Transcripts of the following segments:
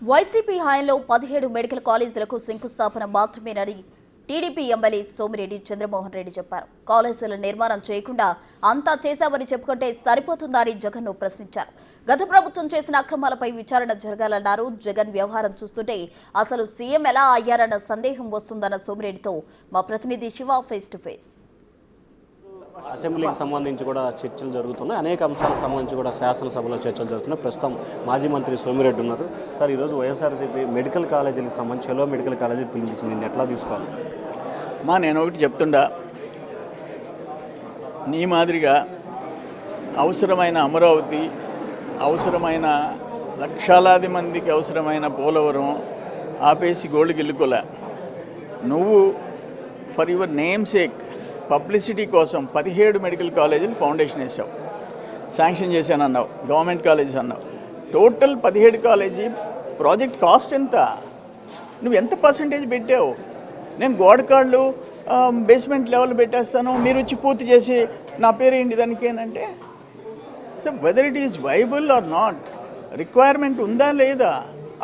YCP హయాంలో 17 medical కాలేజీలకు శంకుస్థాపన మాత్రమేనని టీడీపీ ఎమ్మెల్యే సోమిరెడ్డి చంద్రమోహన్ రెడ్డి చెప్పారు. కాలేజీల నిర్మాణం చేయకుండా అంతా చేశామని చెప్పుకుంటే సరిపోతుందని జగన్ను ప్రశ్నించారు. గత ప్రభుత్వం చేసిన అక్రమాలపై విచారణ జరగాలన్నారు. జగన్ వ్యవహారం చూస్తుంటే అసలు సీఎం ఎలా అయ్యారన్న సందేహం వస్తుందన్న సోమిరెడ్డితో మా ప్రతినిధి శివ ఫేస్ టు ఫేస్. అసెంబ్లీకి సంబంధించి కూడా చర్చలు జరుగుతున్నాయి. అనేక అంశాలకు సంబంధించి కూడా శాసనసభలో చర్చలు జరుగుతున్నాయి. ప్రస్తుతం మాజీ మంత్రి సోమిరెడ్డి ఉన్నారు. సార్, ఈరోజు వైఎస్ఆర్సీపీ మెడికల్ కాలేజీలకు సంబంధించి చెలో మెడికల్ కాలేజీ పిలిపించింది, ఎట్లా తీసుకోవాలి? నేను ఒకటి చెప్తుండా, నీ మాదిరిగా అవసరమైన అమరావతి, అవసరమైన లక్షలాది మందికి అవసరమైన పోలవరం ఆపేసి గోల్డ్ గెలుకోలే. నువ్వు for your name sake publicity కోసం 17 మెడికల్ కాలేజీలు ఫౌండేషన్ వేసావు, శాంక్షన్ చేశాను అన్నావు, గవర్నమెంట్ కాలేజెస్ అన్నావు. టోటల్ 17 కాలేజీ ప్రాజెక్ట్ కాస్ట్ ఎంత? నువ్వు ఎంత పర్సంటేజ్ పెట్టావు? నేను గోడకాళ్ళు బేస్మెంట్ లెవెల్ పెట్టేస్తాను, మీరు వచ్చి పూర్తి చేసి నా పేరు ఏంటి దానికేనంటే, so whether it is viable or not, requirement ఉందా లేదా,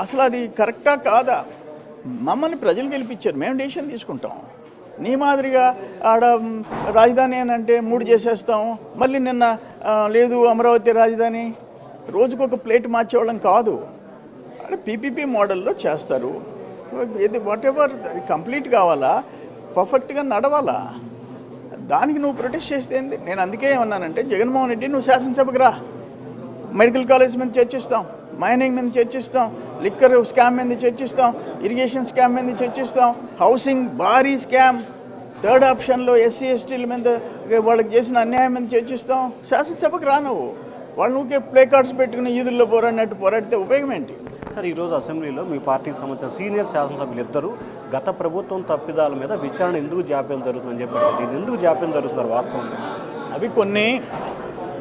అసలు అది కరెక్టా కాదా? మమ్మల్ని ప్రజలు గెలిపించారు, మేము డెసిషన్ తీసుకుంటాం. నీ మాదిరిగా ఆడ రాజధాని అని అంటే 3 చేసేస్తాం, మళ్ళీ నిన్న లేదు అమరావతి రాజధాని, రోజుకొక ప్లేట్ మార్చేవాళ్ళం కాదు. అంటే పీపీపీ మోడల్లో చేస్తారు. ఇది వాట్ ఎవర్ కంప్లీట్ కావాలా, పర్ఫెక్ట్గా నడవాలా, దానికి నువ్వు ప్రొటెస్ట్ చేస్తే ఏంది? నేను అందుకే ఏమన్నానంటే, జగన్మోహన్ రెడ్డి నువ్వు శాసనసభకు రా, మెడికల్ కాలేజ్ మీద చర్చిస్తాం, మైనింగ్ మీద చర్చిస్తాం, లిక్కర్ స్కామ్ మీద చర్చిస్తాం, ఇరిగేషన్ స్కామ్ మీద చర్చిస్తాం, హౌసింగ్ భారీ స్కామ్, థర్డ్ ఆప్షన్లో ఎస్సీ ఎస్టీల మీద వాళ్ళకి చేసిన అన్యాయం మీద చర్చిస్తాం. శాసనసభకు రా, నువ్వు వాళ్ళు ఊరికే ప్లే కార్డ్స్ పెట్టుకుని ఈదుల్లో పోరాడినట్టు పోరాడితే ఉపయోగం ఏంటి? సార్, ఈరోజు అసెంబ్లీలో మీ పార్టీకి సంబంధించిన సీనియర్ శాసనసభ్యులు ఇద్దరు గత ప్రభుత్వం తప్పిదాల మీద విచారణ ఎందుకు జాప్యం జరుగుతుందని చెప్పారు. ఇది ఎందుకు జాప్యం జరుగుతున్నారు వాస్తవంగా? అవి కొన్ని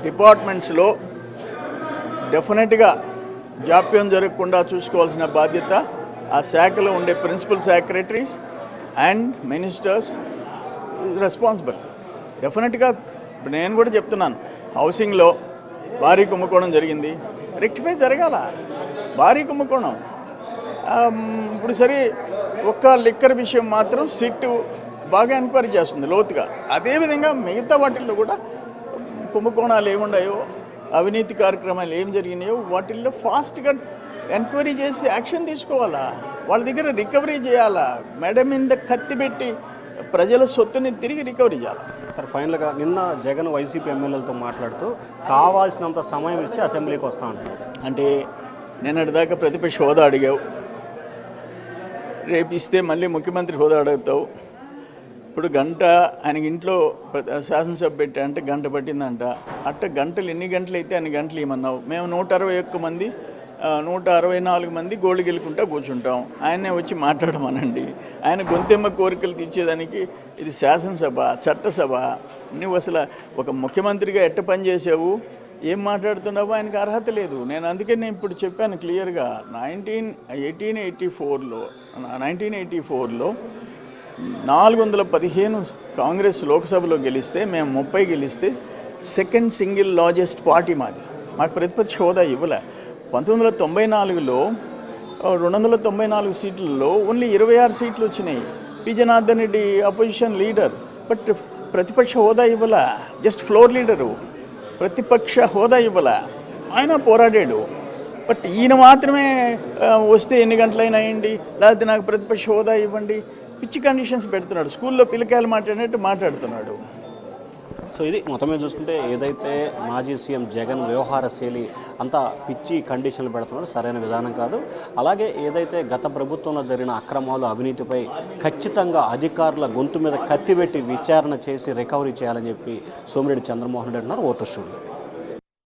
డిపార్ట్మెంట్స్లో డెఫినెట్గా జాప్యం జరగకుండా చూసుకోవాల్సిన బాధ్యత ఆ శాఖలో ఉండే principal secretaries and ministers is responsible. డెఫినెట్గా నేను కూడా చెప్తున్నాను, హౌసింగ్లో భారీ కుంభకోణం జరిగింది, రెక్టిఫై జరగాల. భారీ కుంభకోణం ఇప్పుడు సరే, ఒక్క లిక్కర్ విషయం మాత్రం సిట్ బాగా ఎంక్వైరీ చేస్తుంది లోతుగా. అదేవిధంగా మిగతా వాటిల్లో కూడా కుంభకోణాలు ఏమున్నాయో, అవినీతి కార్యక్రమాలు ఏం జరిగినాయో వాటిల్లో ఫాస్ట్గా ఎంక్వైరీ చేసి యాక్షన్ తీసుకోవాలా, వాళ్ళ దగ్గర రికవరీ చేయాలా, మెడ మీద కత్తి పెట్టి ప్రజల సొత్తుని తిరిగి రికవరీ చేయాలి. సార్, ఫైనల్గా నిన్న జగన్ వైసీపీ ఎమ్మెల్యేలతో మాట్లాడుతూ కావాల్సినంత సమయం ఇస్తే అసెంబ్లీకి వస్తా అంటారు. అంటే నిన్నటిదాకా ప్రతిపక్ష హోదా అడిగావు, రేపు ఇస్తే మళ్ళీ ముఖ్యమంత్రి హోదా అడుగుతావు. ఇప్పుడు గంట ఆయనకి ఇంట్లో శాసనసభ పెట్టా అంటే గంట పట్టిందంట. గంటలు ఎన్ని గంటలు అయితే అన్ని గంటలు ఇవ్వమన్నావు. మేము 161 మంది 164 మంది గోల్డ్ గెలుకుంటా కూర్చుంటాం, ఆయన్నే వచ్చి మాట్లాడమనండి. ఆయన గొంతెమ్మ కోరికలు తీర్చేదానికి ఇది శాసనసభ, చట్టసభ. నువ్వు అసలు ఒక ముఖ్యమంత్రిగా ఎట్ట పనిచేసావు, ఏం మాట్లాడుతున్నావో ఆయనకు అర్హత లేదు. నేను అందుకే నేను ఇప్పుడు చెప్పాను క్లియర్గా, 1984లో 415 కాంగ్రెస్ లోక్సభలో గెలిస్తే, మేము 30 గెలిస్తే సెకండ్ సింగిల్ లార్జెస్ట్ పార్టీ మాది. మాకు ప్రతిపక్ష హోదా ఇవ్వలే. 1994లో 294 సీట్లలో ఓన్లీ 26 సీట్లు వచ్చినాయి. P Janardhan Reddy opposition leader, but ప్రతిపక్ష హోదా ఇవ్వలే. జస్ట్ ఫ్లోర్ లీడరు, ప్రతిపక్ష హోదా ఇవ్వలే. ఆయన పోరాడాడు. బట్ ఈయన మాత్రమే వస్తే ఎన్ని గంటలైనా అయ్యండి, లేకపోతే నాకు ప్రతిపక్ష హోదా ఇవ్వండి, పిచ్చి కండిషన్స్ పెడుతున్నాడు. స్కూల్లో పిల్లకాయలు మాట్లాడినట్టు మాట్లాడుతున్నాడు. సో ఇది మొత్తం మీద చూసుకుంటే ఏదైతే మాజీ సీఎం జగన్ వ్యవహార శైలి అంతా పిచ్చి కండిషన్లు పెడుతున్నాడు, సరైన విధానం కాదు. అలాగే ఏదైతే గత ప్రభుత్వంలో జరిగిన అక్రమాలు, అవినీతిపై ఖచ్చితంగా అధికారుల గొంతు మీద కత్తిపెట్టి విచారణ చేసి రికవరీ చేయాలని చెప్పి సోమిరెడ్డి చంద్రమోహన్ రెడ్డి అన్నారు. Voter studio.